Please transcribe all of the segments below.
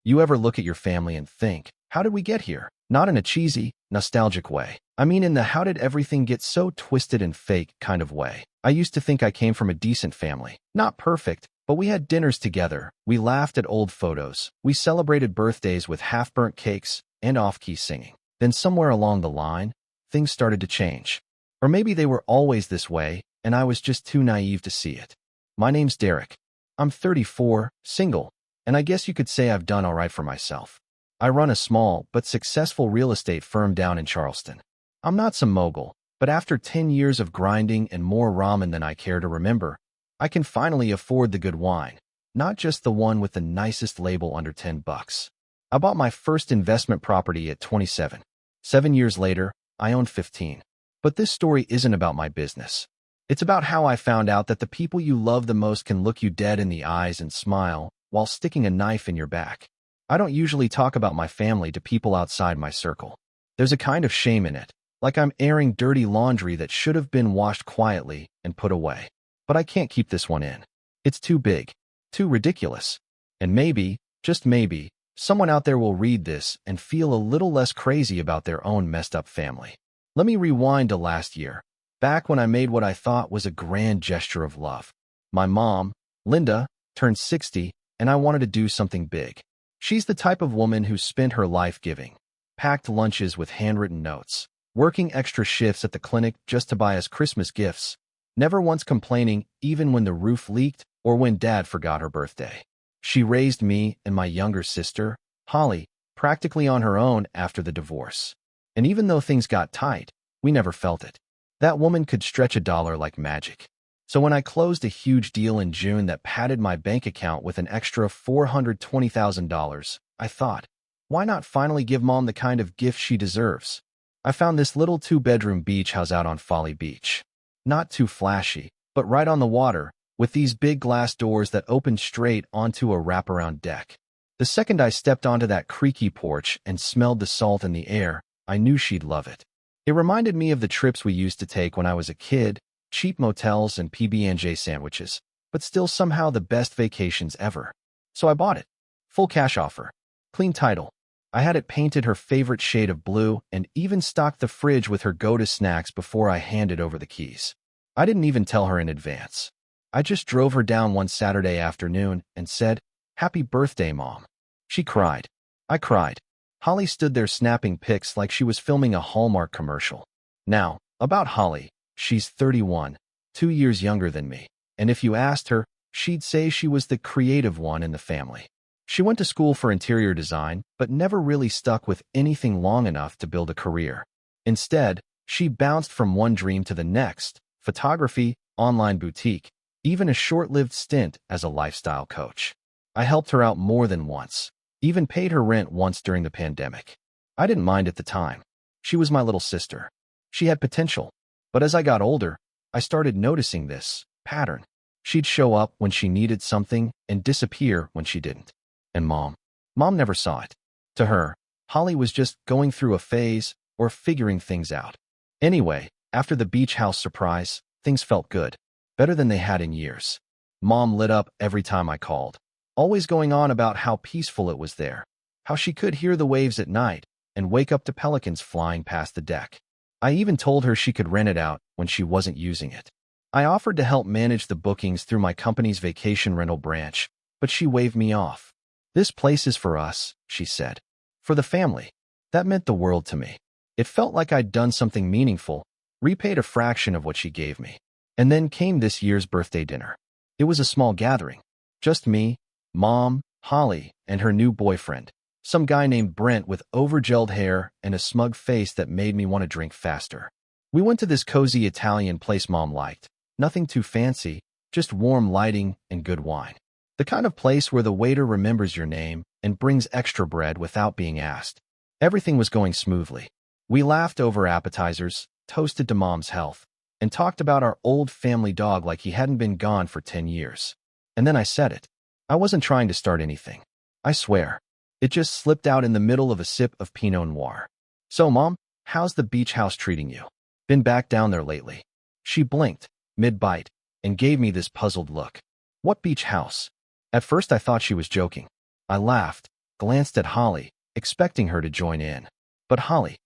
You ever look at your family and think, how did we get here? Not in a cheesy, nostalgic way. I mean in the how did everything get so twisted and fake kind of way. I used to think I came from a decent family. Not perfect, but we had dinners together. We laughed at old photos. We celebrated birthdays with half-burnt cakes and off-key singing. Then somewhere along the line, things started to change. Or maybe they were always this way, and I was just too naive to see it. My name's Derek. I'm 34, single, and I guess you could say I've done all right for myself. I run a small but successful real estate firm down in Charleston. I'm not some mogul, but after 10 years of grinding and more ramen than I care to remember, I can finally afford the good wine, not just the one with the nicest label under $10. I bought my first investment property at 27. 7 years later, I own 15. But this story isn't about my business. It's about how I found out that the people you love the most can look you dead in the eyes and smile while sticking a knife in your back. I don't usually talk about my family to people outside my circle. There's a kind of shame in it, like I'm airing dirty laundry that should have been washed quietly and put away. But I can't keep this one in. It's too big, too ridiculous. And maybe, just maybe, someone out there will read this and feel a little less crazy about their own messed up family. Let me rewind to last year, back when I made what I thought was a grand gesture of love. My mom, Linda, turned 60, and I wanted to do something big. She's the type of woman who spent her life giving, packed lunches with handwritten notes, working extra shifts at the clinic just to buy us Christmas gifts, never once complaining even when the roof leaked or when Dad forgot her birthday. She raised me and my younger sister, Holly, practically on her own after the divorce. And even though things got tight, we never felt it. That woman could stretch a dollar like magic. So when I closed a huge deal in June that padded my bank account with an extra $420,000, I thought, why not finally give Mom the kind of gift she deserves? I found this little 2-bedroom beach house out on Folly Beach. Not too flashy, but right on the water, with these big glass doors that opened straight onto a wraparound deck. The second I stepped onto that creaky porch and smelled the salt in the air, I knew she'd love it. It reminded me of the trips we used to take when I was a kid, cheap motels and PB&J sandwiches, but still somehow the best vacations ever. So I bought it. Full cash offer. Clean title. I had it painted her favorite shade of blue and even stocked the fridge with her go-to snacks before I handed over the keys. I didn't even tell her in advance. I just drove her down one Saturday afternoon and said, "Happy birthday, Mom." She cried. I cried. Holly stood there snapping pics like she was filming a Hallmark commercial. Now, about Holly, she's 31, 2 years younger than me, and if you asked her, she'd say she was the creative one in the family. She went to school for interior design, but never really stuck with anything long enough to build a career. Instead, she bounced from one dream to the next: photography, online boutique, even a short-lived stint as a lifestyle coach. I helped her out more than once. Even paid her rent once during the pandemic. I didn't mind at the time. She was my little sister. She had potential. But as I got older, I started noticing this pattern. She'd show up when she needed something and disappear when she didn't. And Mom never saw it. To her, Holly was just going through a phase or figuring things out. Anyway, after the beach house surprise, things felt good. Better than they had in years. Mom lit up every time I called. Always going on about how peaceful it was there, how she could hear the waves at night and wake up to pelicans flying past the deck. I even told her she could rent it out when she wasn't using it. I offered to help manage the bookings through my company's vacation rental branch, but she waved me off. "This place is for us," she said. "For the family." That meant the world to me. It felt like I'd done something meaningful, repaid a fraction of what she gave me. And then came this year's birthday dinner. It was a small gathering. Just me, Mom, Holly, and her new boyfriend, some guy named Brent with overgelled hair and a smug face that made me want to drink faster. We went to this cozy Italian place Mom liked. Nothing too fancy, just warm lighting and good wine. The kind of place where the waiter remembers your name and brings extra bread without being asked. Everything was going smoothly. We laughed over appetizers, toasted to Mom's health, and talked about our old family dog like he hadn't been gone for 10 years. And then I said it. I wasn't trying to start anything. I swear. It just slipped out in the middle of a sip of Pinot Noir. "So, Mom, how's the beach house treating you? Been back down there lately?" She blinked, mid-bite, and gave me this puzzled look. "What beach house?" At first I thought she was joking. I laughed. glanced at Holly, expecting her to join in. But Holly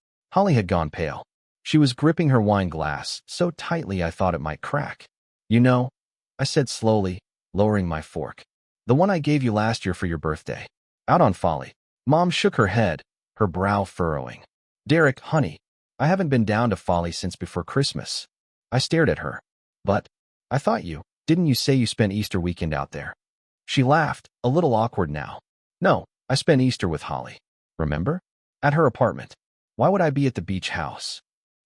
had gone pale. She was gripping her wine glass so tightly I thought it might crack. You know, I said slowly, lowering my fork. The one I gave you last year for your birthday. Out on Folly. Mom shook her head, her brow furrowing. Derek, honey, I haven't been down to Folly since before Christmas. I stared at her. But, I thought didn't you say you spent Easter weekend out there? She laughed, a little awkward now. No, I spent Easter with Holly. Remember? At her apartment. Why would I be at the beach house?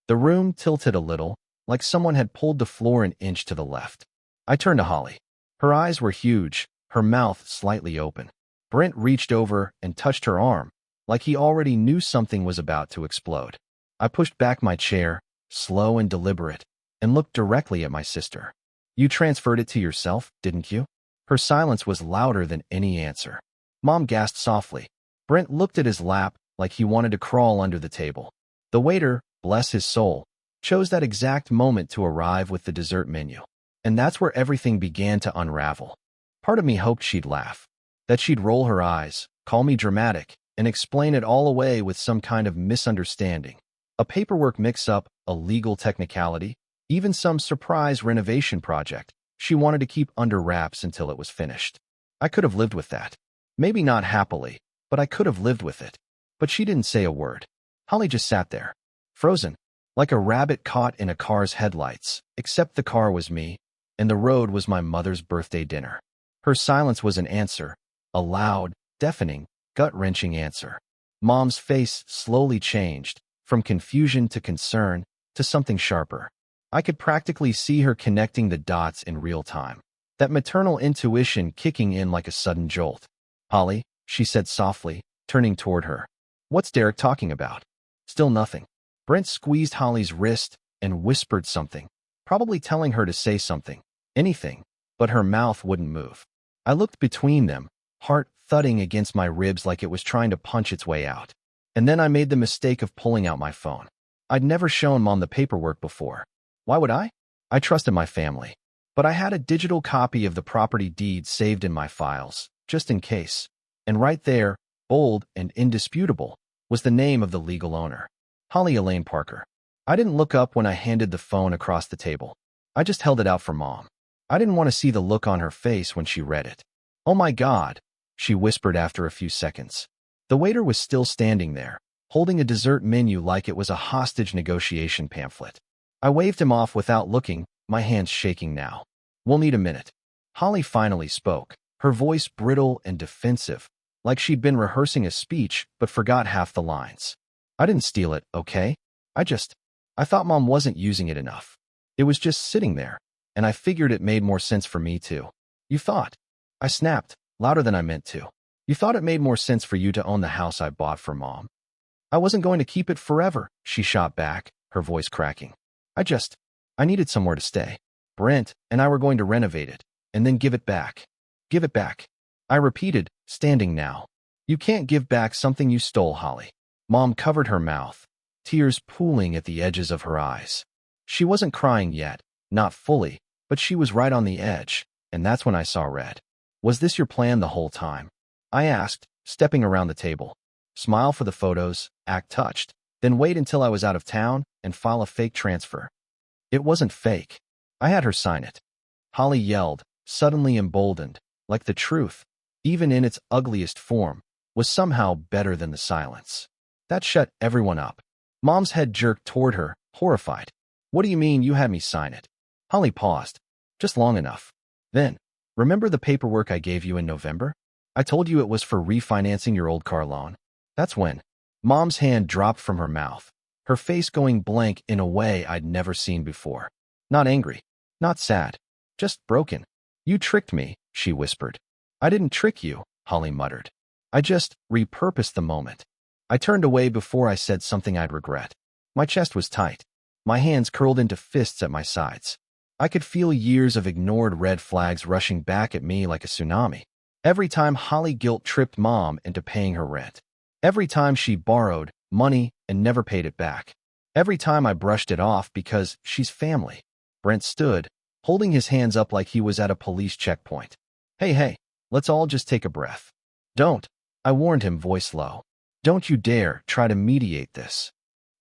The room tilted a little, like someone had pulled the floor an inch to the left. I turned to Holly. Her eyes were huge, her mouth slightly open. Brent reached over and touched her arm, like he already knew something was about to explode. I pushed back my chair, slow and deliberate, and looked directly at my sister. You transferred it to yourself, didn't you? Her silence was louder than any answer. Mom gasped softly. Brent looked at his lap like he wanted to crawl under the table. The waiter, bless his soul, chose that exact moment to arrive with the dessert menu. And that's where everything began to unravel. Part of me hoped she'd laugh, that she'd roll her eyes, call me dramatic, and explain it all away with some kind of misunderstanding. A paperwork mix-up, a legal technicality, even some surprise renovation project she wanted to keep under wraps until it was finished. I could have lived with that. Maybe not happily, but I could have lived with it. But she didn't say a word. Holly just sat there, frozen, like a rabbit caught in a car's headlights, except the car was me, and the road was my mother's birthday dinner. Her silence was an answer, a loud, deafening, gut-wrenching answer. Mom's face slowly changed, from confusion to concern to something sharper. I could practically see her connecting the dots in real time, that maternal intuition kicking in like a sudden jolt. Holly, she said softly, turning toward her. What's Derek talking about? Still nothing. Brent squeezed Holly's wrist and whispered something, probably telling her to say something, anything, but her mouth wouldn't move. I looked between them, heart thudding against my ribs like it was trying to punch its way out. And then I made the mistake of pulling out my phone. I'd never shown Mom the paperwork before. Why would I? I trusted my family. But I had a digital copy of the property deed saved in my files, just in case. And right there, bold and indisputable, was the name of the legal owner. Holly Elaine Parker. I didn't look up when I handed the phone across the table. I just held it out for Mom. I didn't want to see the look on her face when she read it. Oh my God, she whispered after a few seconds. The waiter was still standing there, holding a dessert menu like it was a hostage negotiation pamphlet. I waved him off without looking, my hands shaking now. We'll need a minute. Holly finally spoke, her voice brittle and defensive, like she'd been rehearsing a speech but forgot half the lines. I didn't steal it, okay? I thought Mom wasn't using it enough. It was just sitting there, and I figured it made more sense for me too. You thought? I snapped, louder than I meant to. You thought it made more sense for you to own the house I bought for Mom. I wasn't going to keep it forever, she shot back, her voice cracking. I needed somewhere to stay. Brent and I were going to renovate it, and then give it back. Give it back. I repeated, standing now. You can't give back something you stole, Holly. Mom covered her mouth, tears pooling at the edges of her eyes. She wasn't crying yet, not fully, but she was right on the edge, and that's when I saw red. Was this your plan the whole time? I asked, stepping around the table. Smile for the photos, act touched, then wait until I was out of town and file a fake transfer. It wasn't fake. I had her sign it. Holly yelled, suddenly emboldened, like the truth, even in its ugliest form, was somehow better than the silence. That shut everyone up. Mom's head jerked toward her, horrified. What do you mean you had me sign it? Holly paused, just long enough. Then, remember the paperwork I gave you in November? I told you it was for refinancing your old car loan. That's when. Mom's hand dropped from her mouth, her face going blank in a way I'd never seen before. Not angry, not sad, just broken. You tricked me, she whispered. I didn't trick you, Holly muttered. I just repurposed the moment. I turned away before I said something I'd regret. My chest was tight. My hands curled into fists at my sides. I could feel years of ignored red flags rushing back at me like a tsunami. Every time Holly guilt tripped Mom into paying her rent. Every time she borrowed money and never paid it back. Every time I brushed it off because she's family. Brent stood, holding his hands up like he was at a police checkpoint. Hey, let's all just take a breath. Don't. I warned him, voice low. Don't you dare try to mediate this.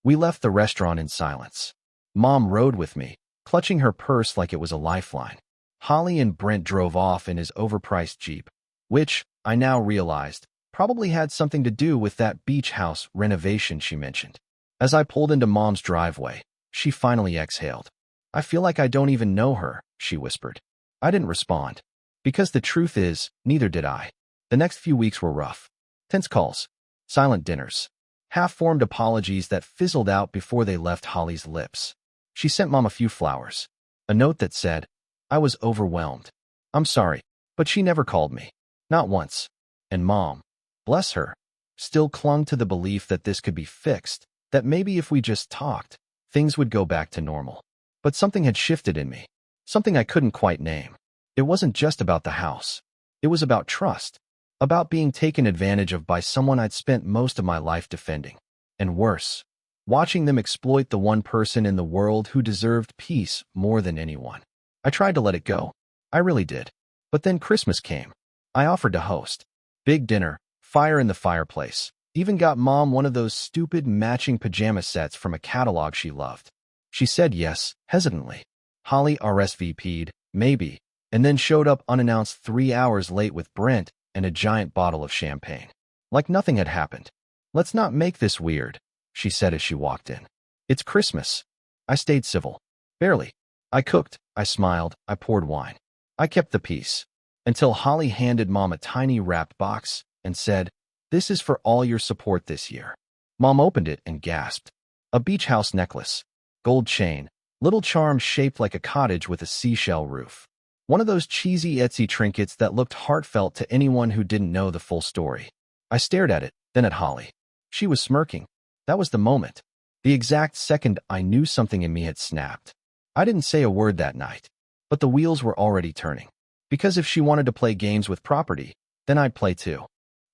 We left the restaurant in silence. Mom rode with me, clutching her purse like it was a lifeline. Holly and Brent drove off in his overpriced Jeep, which, I now realized, probably had something to do with that beach house renovation she mentioned. As I pulled into Mom's driveway, she finally exhaled. I feel like I don't even know her, she whispered. I didn't respond. Because the truth is, neither did I. The next few weeks were rough. Tense calls, silent dinners, half-formed apologies that fizzled out before they left Holly's lips. She sent Mom a few flowers, a note that said, I was overwhelmed. I'm sorry, but she never called me. Not once. And Mom, bless her, still clung to the belief that this could be fixed, that maybe if we just talked, things would go back to normal. But something had shifted in me, something I couldn't quite name. It wasn't just about the house. It was about trust, about being taken advantage of by someone I'd spent most of my life defending. And worse, watching them exploit the one person in the world who deserved peace more than anyone. I tried to let it go. I really did. But then Christmas came. I offered to host. Big dinner, fire in the fireplace. Even got Mom one of those stupid matching pajama sets from a catalog she loved. She said yes, hesitantly. Holly RSVP'd, maybe, and then showed up unannounced 3 hours late with Brent and a giant bottle of champagne. Like nothing had happened. Let's not make this weird, she said as she walked in. It's Christmas. I stayed civil. Barely. I cooked, I smiled, I poured wine. I kept the peace. Until Holly handed Mom a tiny wrapped box and said, This is for all your support this year. Mom opened it and gasped. A beach house necklace. Gold chain. Little charm shaped like a cottage with a seashell roof. One of those cheesy Etsy trinkets that looked heartfelt to anyone who didn't know the full story. I stared at it, then at Holly. She was smirking. That was the moment. The exact second I knew something in me had snapped. I didn't say a word that night, but the wheels were already turning. Because if she wanted to play games with property, then I'd play too.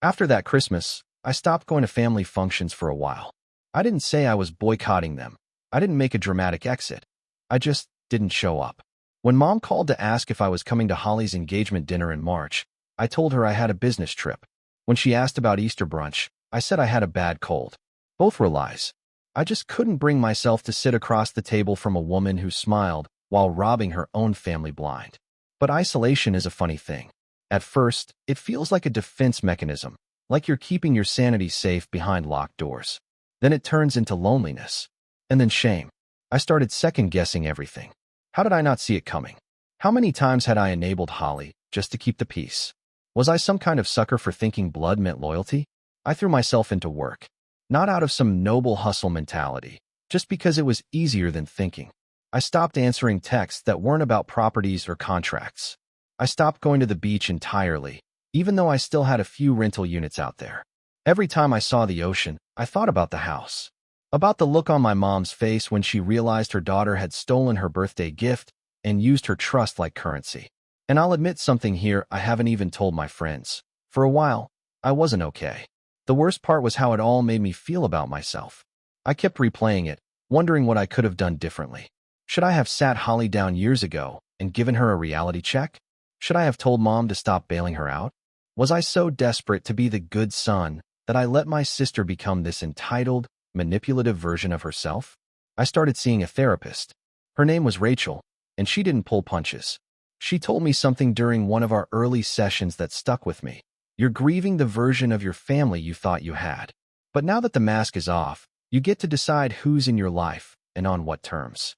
After that Christmas, I stopped going to family functions for a while. I didn't say I was boycotting them. I didn't make a dramatic exit. I just didn't show up. When Mom called to ask if I was coming to Holly's engagement dinner in March, I told her I had a business trip. When she asked about Easter brunch, I said I had a bad cold. Both were lies. I just couldn't bring myself to sit across the table from a woman who smiled while robbing her own family blind. But isolation is a funny thing. At first, it feels like a defense mechanism, like you're keeping your sanity safe behind locked doors. Then it turns into loneliness. And then shame. I started second-guessing everything. How did I not see it coming? How many times had I enabled Holly just to keep the peace? Was I some kind of sucker for thinking blood meant loyalty? I threw myself into work. Not out of some noble hustle mentality, just because it was easier than thinking. I stopped answering texts that weren't about properties or contracts. I stopped going to the beach entirely, even though I still had a few rental units out there. Every time I saw the ocean, I thought about the house. About the look on my mom's face when she realized her daughter had stolen her birthday gift and used her trust like currency. And I'll admit something here I haven't even told my friends. For a while, I wasn't okay. The worst part was how it all made me feel about myself. I kept replaying it, wondering what I could have done differently. Should I have sat Holly down years ago and given her a reality check? Should I have told Mom to stop bailing her out? Was I so desperate to be the good son that I let my sister become this entitled, manipulative version of herself? I started seeing a therapist. Her name was Rachel, and she didn't pull punches. She told me something during one of our early sessions that stuck with me. You're grieving the version of your family you thought you had. But now that the mask is off, you get to decide who's in your life and on what terms.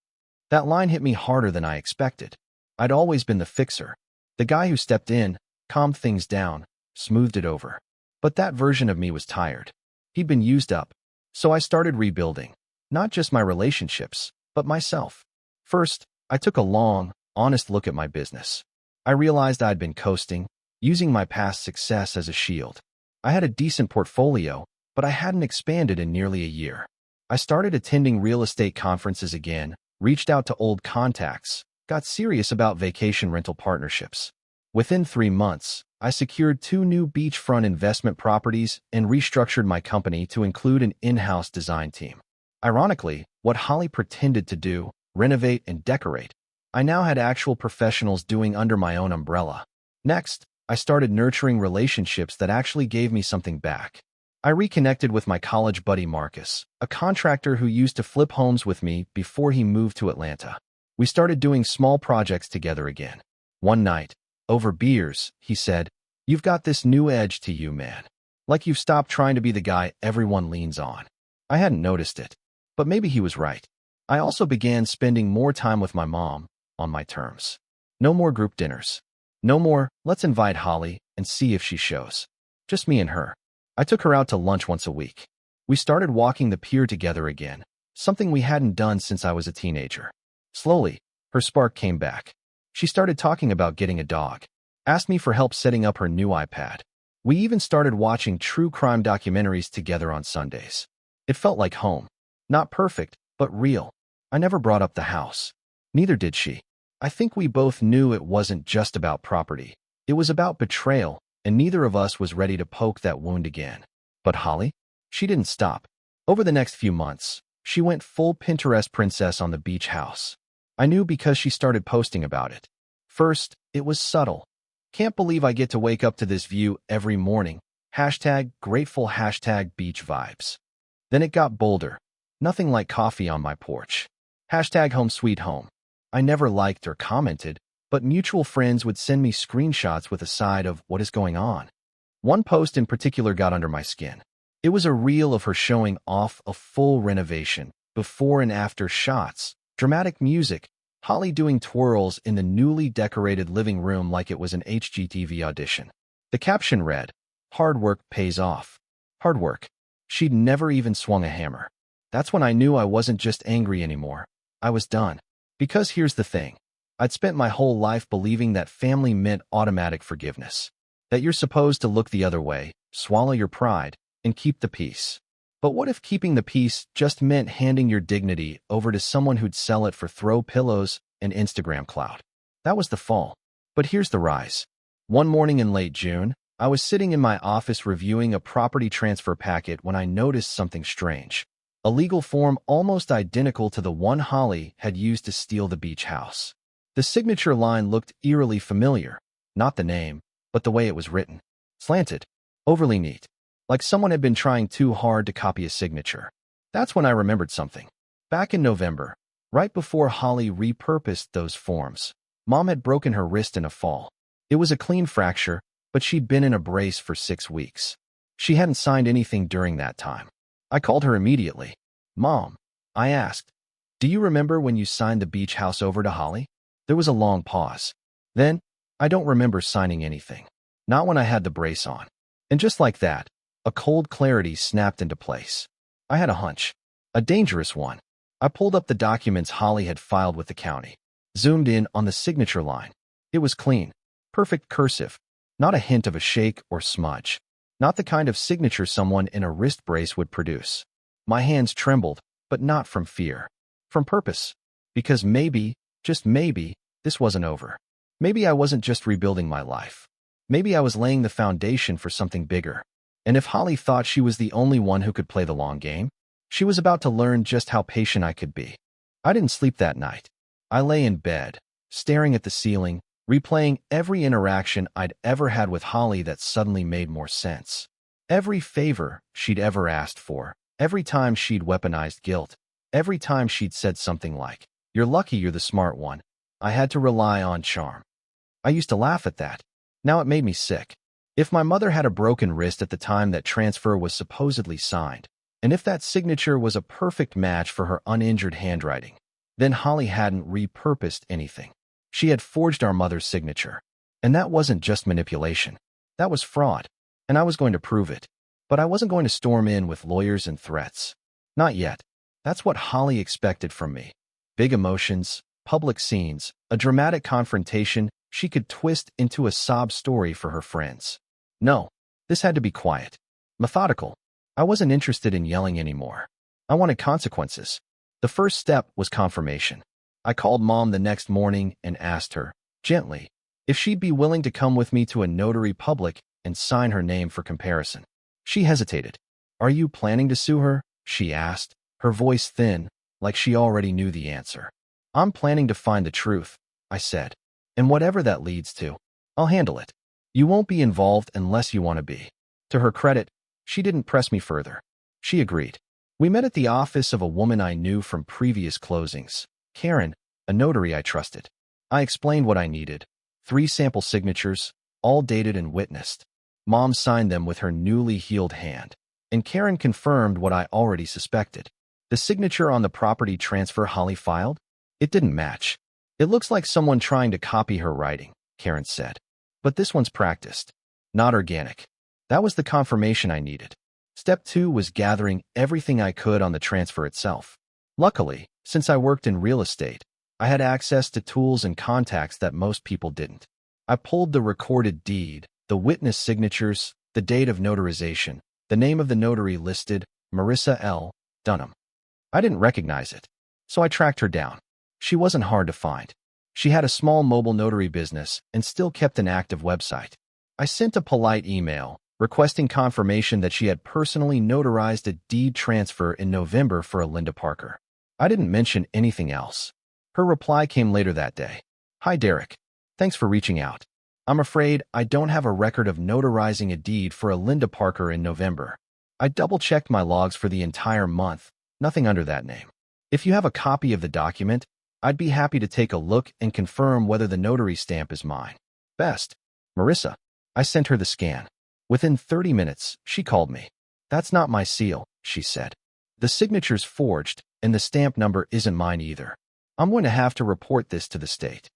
That line hit me harder than I expected. I'd always been the fixer, the guy who stepped in, calmed things down, smoothed it over. But that version of me was tired. He'd been used up. So I started rebuilding, not just my relationships, but myself. First, I took a long, honest look at my business. I realized I'd been coasting, using my past success as a shield. I had a decent portfolio, but I hadn't expanded in nearly a year. I started attending real estate conferences again, reached out to old contacts, got serious about vacation rental partnerships. Within 3 months, I secured 2 new beachfront investment properties and restructured my company to include an in-house design team. Ironically, what Holly pretended to do, renovate and decorate, I now had actual professionals doing under my own umbrella. Next, I started nurturing relationships that actually gave me something back. I reconnected with my college buddy Marcus, a contractor who used to flip homes with me before he moved to Atlanta. We started doing small projects together again. One night, over beers, he said, "You've got this new edge to you, man. Like you've stopped trying to be the guy everyone leans on." I hadn't noticed it, but maybe he was right. I also began spending more time with my mom, on my terms. No more group dinners. No more, "Let's invite Holly and see if she shows." Just me and her. I took her out to lunch once a week. We started walking the pier together again, something we hadn't done since I was a teenager. Slowly, her spark came back. She started talking about getting a dog, asked me for help setting up her new iPad. We even started watching true crime documentaries together on Sundays. It felt like home. Not perfect, but real. I never brought up the house. Neither did she. I think we both knew it wasn't just about property. It was about betrayal, and neither of us was ready to poke that wound again. But Holly? She didn't stop. Over the next few months, she went full Pinterest princess on the beach house. I knew because she started posting about it. First, it was subtle. "Can't believe I get to wake up to this view every morning. #grateful #beach vibes." Then it got bolder. "Nothing like coffee on my porch. #home sweet home." I never liked or commented, but mutual friends would send me screenshots with a side of what is going on. One post in particular got under my skin. It was a reel of her showing off a full renovation, before and after shots, dramatic music, Holly doing twirls in the newly decorated living room like it was an HGTV audition. The caption read, "Hard work pays off." Hard work. She'd never even swung a hammer. That's when I knew I wasn't just angry anymore. I was done. Because here's the thing. I'd spent my whole life believing that family meant automatic forgiveness. That you're supposed to look the other way, swallow your pride, and keep the peace. But what if keeping the peace just meant handing your dignity over to someone who'd sell it for throw pillows and Instagram clout? That was the fall. But here's the rise. One morning in late June, I was sitting in my office reviewing a property transfer packet when I noticed something strange. A legal form almost identical to the one Holly had used to steal the beach house. The signature line looked eerily familiar. Not the name, but the way it was written. Slanted. Overly neat. Like someone had been trying too hard to copy a signature. That's when I remembered something. Back in November, right before Holly repurposed those forms, Mom had broken her wrist in a fall. It was a clean fracture, but she'd been in a brace for 6 weeks. She hadn't signed anything during that time. I called her immediately. "Mom," I asked, "do you remember when you signed the beach house over to Holly?" There was a long pause. Then, "I don't remember signing anything. Not when I had the brace on." And just like that, a cold clarity snapped into place. I had a hunch. A dangerous one. I pulled up the documents Holly had filed with the county. Zoomed in on the signature line. It was clean. Perfect cursive. Not a hint of a shake or smudge. Not the kind of signature someone in a wrist brace would produce. My hands trembled, but not from fear. From purpose. Because maybe, just maybe, this wasn't over. Maybe I wasn't just rebuilding my life. Maybe I was laying the foundation for something bigger. And if Holly thought she was the only one who could play the long game, she was about to learn just how patient I could be. I didn't sleep that night. I lay in bed, staring at the ceiling, replaying every interaction I'd ever had with Holly that suddenly made more sense. Every favor she'd ever asked for, every time she'd weaponized guilt, every time she'd said something like, "You're lucky you're the smart one." I had to rely on charm. I used to laugh at that. Now it made me sick. If my mother had a broken wrist at the time that transfer was supposedly signed, and if that signature was a perfect match for her uninjured handwriting, then Holly hadn't repurposed anything. She had forged our mother's signature. And that wasn't just manipulation. That was fraud. And I was going to prove it. But I wasn't going to storm in with lawyers and threats. Not yet. That's what Holly expected from me. Big emotions, public scenes, a dramatic confrontation she could twist into a sob story for her friends. No, this had to be quiet. Methodical. I wasn't interested in yelling anymore. I wanted consequences. The first step was confirmation. I called Mom the next morning and asked her, gently, if she'd be willing to come with me to a notary public and sign her name for comparison. She hesitated. "Are you planning to sue her?" she asked, her voice thin, like she already knew the answer. "I'm planning to find the truth," I said. "And whatever that leads to, I'll handle it." You won't be involved unless you want to be. To her credit, she didn't press me further. She agreed. We met at the office of a woman I knew from previous closings, Karen, a notary I trusted. I explained what I needed. 3 sample signatures, all dated and witnessed. Mom signed them with her newly healed hand, and Karen confirmed what I already suspected. The signature on the property transfer Holly filed? It didn't match. It looks like someone trying to copy her writing, Karen said. But this one's practiced, not organic. That was the confirmation I needed. Step 2 was gathering everything I could on the transfer itself. Luckily, since I worked in real estate, I had access to tools and contacts that most people didn't. I pulled the recorded deed, the witness signatures, the date of notarization, the name of the notary listed, Marissa L. Dunham. I didn't recognize it, so I tracked her down. She wasn't hard to find. She had a small mobile notary business and still kept an active website. I sent a polite email, requesting confirmation that she had personally notarized a deed transfer in November for a Linda Parker. I didn't mention anything else. Her reply came later that day. Hi Derek. Thanks for reaching out. I'm afraid I don't have a record of notarizing a deed for a Linda Parker in November. I double-checked my logs for the entire month, nothing under that name. If you have a copy of the document, I'd be happy to take a look and confirm whether the notary stamp is mine. Best. Marissa. I sent her the scan. Within 30 minutes, she called me. That's not my seal, she said. The signature's forged, and the stamp number isn't mine either. I'm going to have to report this to the state.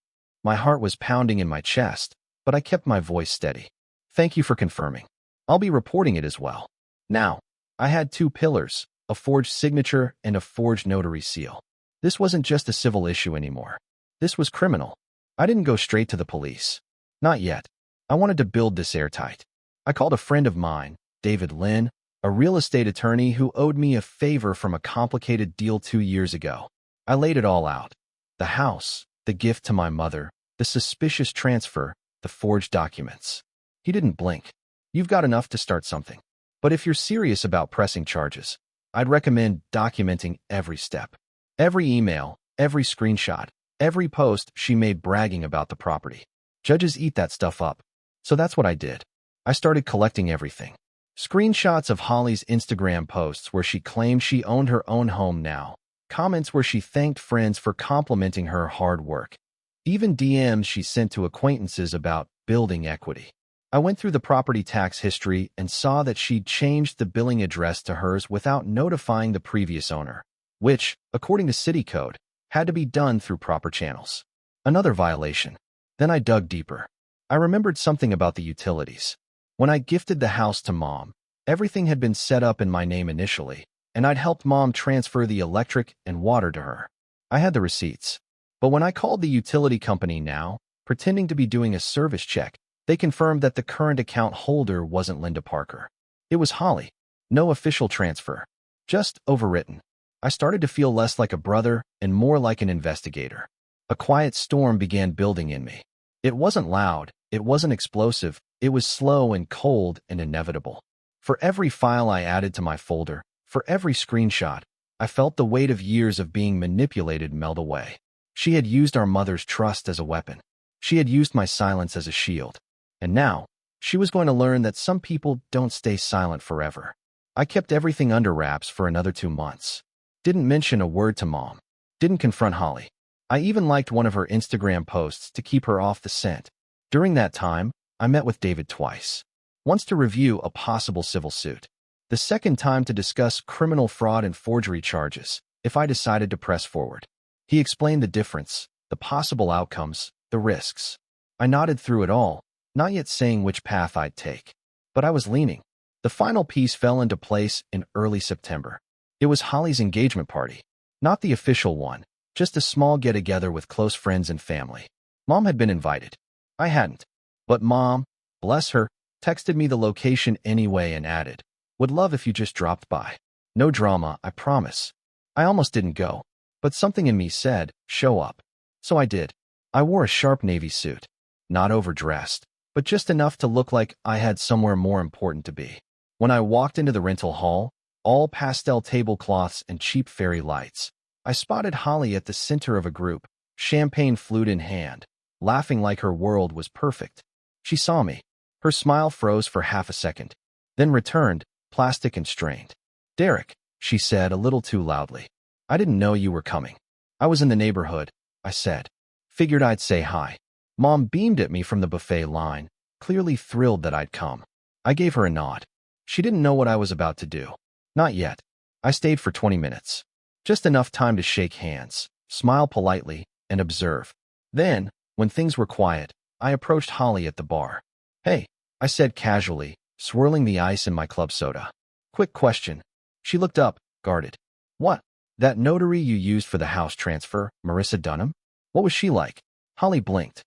My heart was pounding in my chest, but I kept my voice steady. Thank you for confirming. I'll be reporting it as well. Now, I had 2 pillars, a forged signature and a forged notary seal. This wasn't just a civil issue anymore. This was criminal. I didn't go straight to the police. Not yet. I wanted to build this airtight. I called a friend of mine, David Lynn, a real estate attorney who owed me a favor from a complicated deal 2 years ago. I laid it all out. The house, the gift to my mother, the suspicious transfer, the forged documents. He didn't blink. You've got enough to start something. But if you're serious about pressing charges, I'd recommend documenting every step. Every email, every screenshot, every post she made bragging about the property. Judges eat that stuff up. So that's what I did. I started collecting everything. Screenshots of Holly's Instagram posts where she claimed she owned her own home now. Comments where she thanked friends for complimenting her hard work. Even DMs she sent to acquaintances about building equity. I went through the property tax history and saw that she'd changed the billing address to hers without notifying the previous owner, which, according to city code, had to be done through proper channels. Another violation. Then I dug deeper. I remembered something about the utilities. When I gifted the house to Mom, everything had been set up in my name initially, and I'd helped Mom transfer the electric and water to her. I had the receipts. But when I called the utility company now, pretending to be doing a service check, they confirmed that the current account holder wasn't Linda Parker. It was Holly. No official transfer. Just overwritten. I started to feel less like a brother and more like an investigator. A quiet storm began building in me. It wasn't loud, it wasn't explosive, it was slow and cold and inevitable. For every file I added to my folder, for every screenshot, I felt the weight of years of being manipulated melt away. She had used our mother's trust as a weapon. She had used my silence as a shield. And now, she was going to learn that some people don't stay silent forever. I kept everything under wraps for another 2 months. Didn't mention a word to Mom. Didn't confront Holly. I even liked one of her Instagram posts to keep her off the scent. During that time, I met with David twice. Once to review a possible civil suit. The second time to discuss criminal fraud and forgery charges, if I decided to press forward. He explained the difference, the possible outcomes, the risks. I nodded through it all, not yet saying which path I'd take. But I was leaning. The final piece fell into place in early September. It was Holly's engagement party. Not the official one, just a small get-together with close friends and family. Mom had been invited. I hadn't. But Mom, bless her, texted me the location anyway and added, "Would love if you just dropped by. No drama, I promise." I almost didn't go, but something in me said, show up. So I did. I wore a sharp navy suit. Not overdressed, but just enough to look like I had somewhere more important to be. When I walked into the rental hall, all pastel tablecloths and cheap fairy lights, I spotted Holly at the center of a group, champagne flute in hand, laughing like her world was perfect. She saw me. Her smile froze for half a second, then returned, plastic and strained. Derek, she said a little too loudly. I didn't know you were coming. I was in the neighborhood, I said. Figured I'd say hi. Mom beamed at me from the buffet line, clearly thrilled that I'd come. I gave her a nod. She didn't know what I was about to do. Not yet. I stayed for 20 minutes. Just enough time to shake hands, smile politely, and observe. Then, when things were quiet, I approached Holly at the bar. Hey, I said casually, swirling the ice in my club soda. Quick question. She looked up, guarded. What? That notary you used for the house transfer, Marissa Dunham? What was she like? Holly blinked.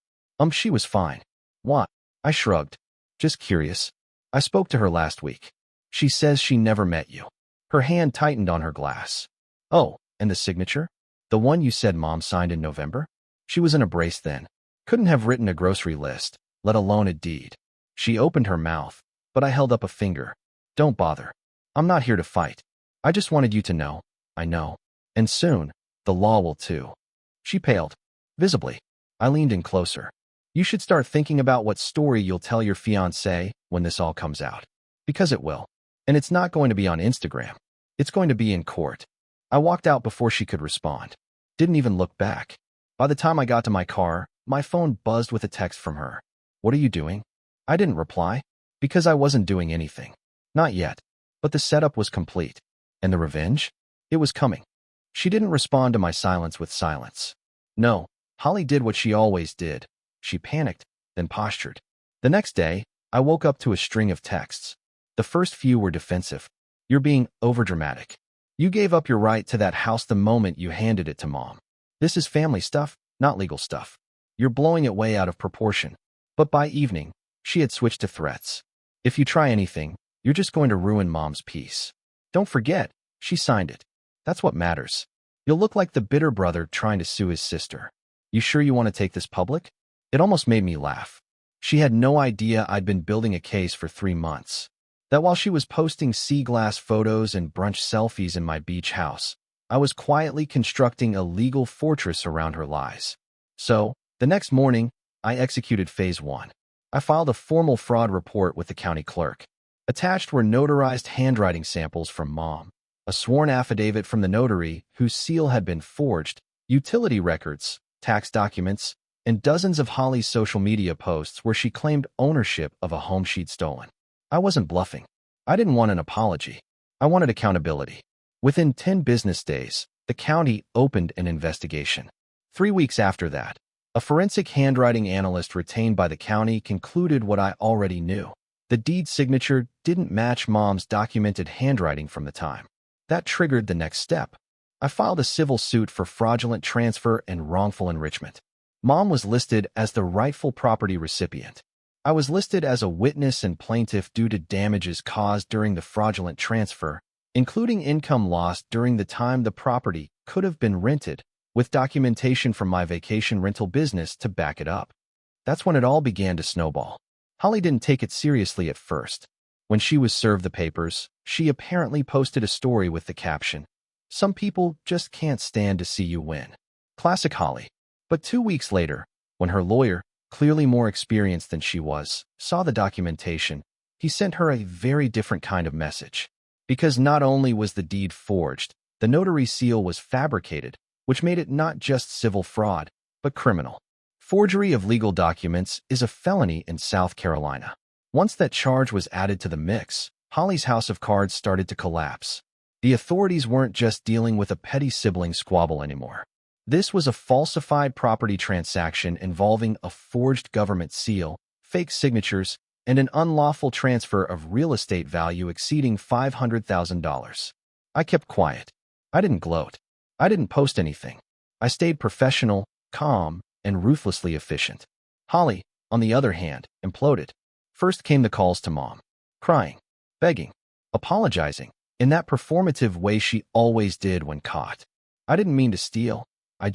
She was fine. What? I shrugged. Just curious. I spoke to her last week. She says she never met you. Her hand tightened on her glass. Oh, and the signature? The one you said Mom signed in November? She was in a brace then. Couldn't have written a grocery list, let alone a deed. She opened her mouth, but I held up a finger. Don't bother. I'm not here to fight. I just wanted you to know. I know. And soon, the law will too. She paled. Visibly. I leaned in closer. You should start thinking about what story you'll tell your fiancé when this all comes out. Because it will. And it's not going to be on Instagram. It's going to be in court. I walked out before she could respond. Didn't even look back. By the time I got to my car, my phone buzzed with a text from her. What are you doing? I didn't reply. Because I wasn't doing anything. Not yet. But the setup was complete. And the revenge? It was coming. She didn't respond to my silence with silence. No, Holly did what she always did. She panicked, then postured. The next day, I woke up to a string of texts. The first few were defensive. You're being overdramatic. You gave up your right to that house the moment you handed it to Mom. This is family stuff, not legal stuff. You're blowing it way out of proportion. But by evening, she had switched to threats. If you try anything, you're just going to ruin Mom's peace. Don't forget, she signed it. That's what matters. You'll look like the bitter brother trying to sue his sister. You sure you want to take this public? It almost made me laugh. She had no idea I'd been building a case for 3 months. That while she was posting sea glass photos and brunch selfies in my beach house, I was quietly constructing a legal fortress around her lies. So, the next morning, I executed phase 1. I filed a formal fraud report with the county clerk. Attached were notarized handwriting samples from Mom, a sworn affidavit from the notary whose seal had been forged, utility records, tax documents, and dozens of Holly's social media posts where she claimed ownership of a home she'd stolen. I wasn't bluffing. I didn't want an apology. I wanted accountability. Within 10 business days, the county opened an investigation. 3 weeks after that, a forensic handwriting analyst retained by the county concluded what I already knew. The deed signature didn't match Mom's documented handwriting from the time. That triggered the next step. I filed a civil suit for fraudulent transfer and wrongful enrichment. Mom was listed as the rightful property recipient. I was listed as a witness and plaintiff due to damages caused during the fraudulent transfer, including income lost during the time the property could have been rented, with documentation from my vacation rental business to back it up. That's when it all began to snowball. Holly didn't take it seriously at first. When she was served the papers, she apparently posted a story with the caption, "Some people just can't stand to see you win." Classic Holly. But 2 weeks later, when her lawyer, clearly more experienced than she was, saw the documentation, he sent her a very different kind of message. Because not only was the deed forged, the notary seal was fabricated, which made it not just civil fraud, but criminal. Forgery of legal documents is a felony in South Carolina. Once that charge was added to the mix, Holly's house of cards started to collapse. The authorities weren't just dealing with a petty sibling squabble anymore. This was a falsified property transaction involving a forged government seal, fake signatures, and an unlawful transfer of real estate value exceeding $500,000. I kept quiet. I didn't gloat. I didn't post anything. I stayed professional, calm, and ruthlessly efficient. Holly, on the other hand, imploded. First came the calls to Mom. Crying, begging, apologizing, in that performative way she always did when caught. I didn't mean to steal. I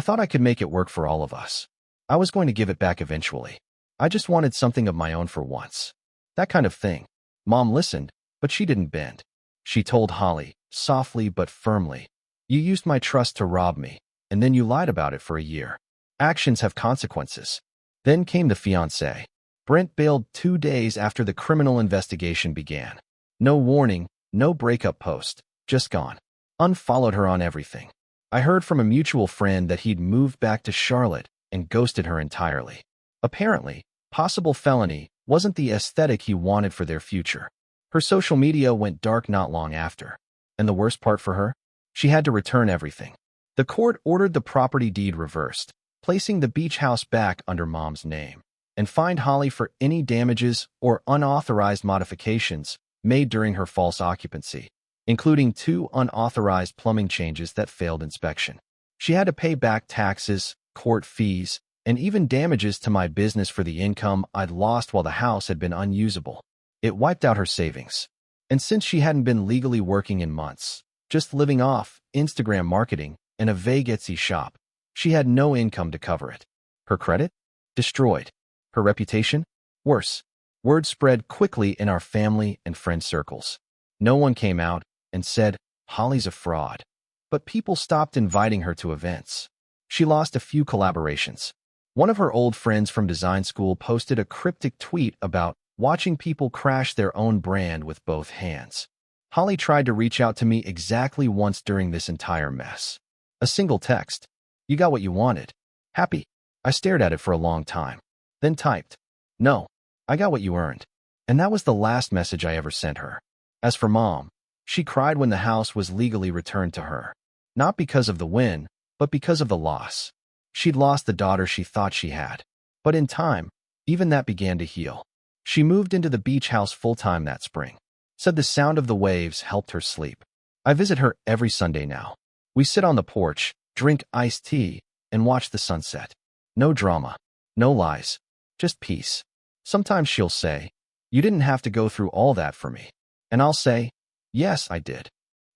thought I could make it work for all of us. I was going to give it back eventually. I just wanted something of my own for once. That kind of thing. Mom listened, but she didn't bend. She told Holly, softly but firmly, "You used my trust to rob me, and then you lied about it for a year. Actions have consequences." Then came the fiancé. Brent bailed 2 days after the criminal investigation began. No warning, no breakup post, just gone. Unfollowed her on everything. I heard from a mutual friend that he'd moved back to Charlotte and ghosted her entirely. Apparently, possible felony wasn't the aesthetic he wanted for their future. Her social media went dark not long after. And the worst part for her? She had to return everything. The court ordered the property deed reversed, placing the beach house back under Mom's name, and fined Holly for any damages or unauthorized modifications made during her false occupancy, including 2 unauthorized plumbing changes that failed inspection. She had to pay back taxes, court fees, and even damages to my business for the income I'd lost while the house had been unusable. It wiped out her savings. And since she hadn't been legally working in months, just living off Instagram marketing and a vague Etsy shop, she had no income to cover it. Her credit? Destroyed. Her reputation? Worse. Word spread quickly in our family and friend circles. No one came out and said, Holly's a fraud. But people stopped inviting her to events. She lost a few collaborations. One of her old friends from design school posted a cryptic tweet about watching people crash their own brand with both hands. Holly tried to reach out to me exactly once during this entire mess. A single text. You got what you wanted. Happy. I stared at it for a long time. Then typed, no, I got what you earned. And that was the last message I ever sent her. As for Mom, she cried when the house was legally returned to her. Not because of the win, but because of the loss. She'd lost the daughter she thought she had. But in time, even that began to heal. She moved into the beach house full-time that spring. Said the sound of the waves helped her sleep. I visit her every Sunday now. We sit on the porch, drink iced tea, and watch the sunset. No drama. No lies. Just peace. Sometimes she'll say, you didn't have to go through all that for me. And I'll say, yes, I did.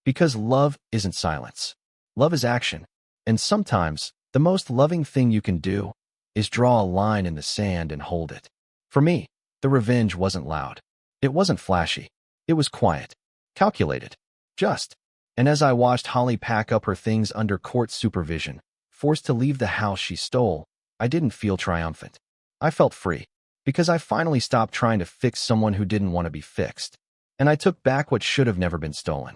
Because love isn't silence. Love is action. And sometimes, the most loving thing you can do is draw a line in the sand and hold it. For me, the revenge wasn't loud. It wasn't flashy. It was quiet. Calculated. Just. And as I watched Holly pack up her things under court supervision, forced to leave the house she stole, I didn't feel triumphant. I felt free. Because I finally stopped trying to fix someone who didn't want to be fixed. And I took back what should have never been stolen.